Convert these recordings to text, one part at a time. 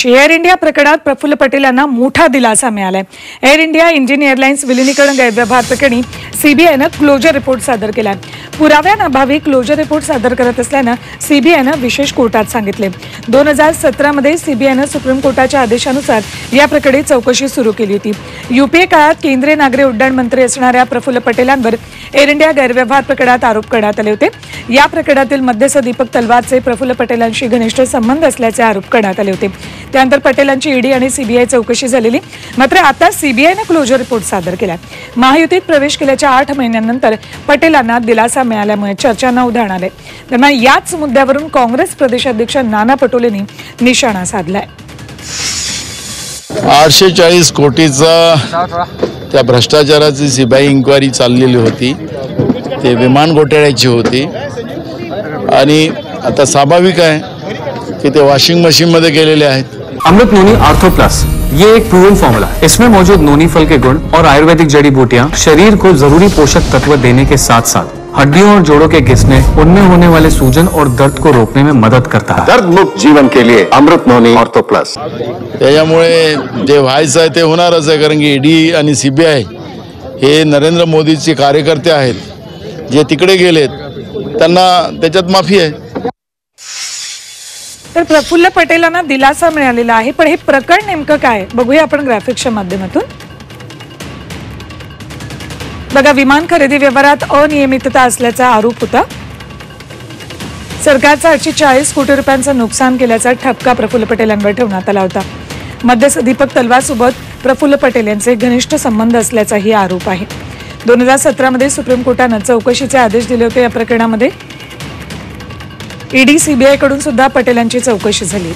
Air India प्रकरणात प्रफुल्ल पटेल यांना मोठा दिलासा मिळालाय। एअर इंडिया इंडियन एअरलाइन्स विलिनीकरण गैरव्यवहार प्रकरणी सीबीआयनं क्लोजर रिपोर्ट सादर केलाय। पुराव्यांअभावी क्लोजर रिपोर्ट सादर करत असल्यानं सीबीआयनं विशेष कोर्टात सांगितले। 2017 मध्ये सीबीआयनं सुप्रीम कोर्टाच्या आदेशानुसार या प्रकरणी चौकशी सुरू केली होती। यूपीए काळात केंद्रीय नागरी उड्डाण मंत्री असणाऱ्या प्रफुल्ल पटेलांवर एअर इंडिया गैरव्यवहार प्रकरणात आरोप करण्यात आले होते। या प्रकरणातील मध्यस्थ दीपक तलवारचे प्रफुल्ल पटेलांशी घनिष्ठ संबंध असल्याचे आरोप करण्यात आले होते। त्यानंतर पटेलांची ईडी आणि सीबीआय चौकशी झालेली, मात्र आता सीबीआयने क्लोजर रिपोर्ट सादर केला। महायुतीत प्रवेश केल्याच्या 8 महिन्यांनंतर पटेलांना दिलासा मिळाल्यामुळे चर्चांना उधाण आले। दरम्यान याच मुद्द्यावरून काँग्रेस प्रदेशाध्यक्ष नाना पटोलेंनी निशाणा साधलाय। 840 कोटीचा त्या भ्रष्टाचाराची सीबीआय इन्क्वायरी चाललेली होती, ते विमान घोटाळ्याची होती आणि आता स्वाभाविक आहे कि ते वॉशिंग मशीन मध्ये गेलेले आहेत। अमृत नोनी आर्थो प्लस ये एक प्रूवन फॉर्मूला है। इसमें मौजूद नोनी फल के गुण और आयुर्वेदिक जड़ी बूटियां शरीर को जरूरी पोषक तत्व देने के साथ साथ हड्डियों और जोड़ों के घिसने, उनमें होने वाले सूजन और दर्द को रोकने में मदद करता है। दर्द मुक्त जीवन के लिए अमृत नोनी आर्थो प्लस। त्यामुळे जे व्हायचं आहे ते होणारच आहे, कारण की ईडी आणि सीबीआय हे नरेंद्र मोदीचे कार्यकर्ते आहेत, जे तिकडे गेलेत त्यांना त्याच्यात माफी आहे। तर प्रफुल्ल पटेलांना दिलासा मिळालेला आहे, पण हे प्रकरण नेमकं काय बघूया आपण ग्राफिक्सच्या माध्यमातून। बघा, विमान खरेदी व्यवहारात अनियमितता असल्याचा आरोप होता। सरकारचा 840 कोटी रुपयांचं नुकसान केल्याचा ठपका प्रफुल्ल पटेल यांवर ठेवण्यात आला होता। मध्यस्थ दीपक तलवार सोबत प्रफुल्ल पटेल यांचे घनिष्ठ संबंध असल्याचाही आरोप आहे। 2017 मध्ये सुप्रीम कोर्टाने चौकशीचे आदेश दिले होते। या प्रकरणामध्ये ईडी सीबीआय कडून सुद्धा पटेलांची चौकशी झाली,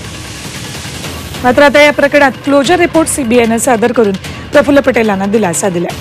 मात्र आता या प्रकरणात क्लोजर रिपोर्ट सीबीआयने सादर करून प्रफुल्ल पटेलांना दिलासा दिला।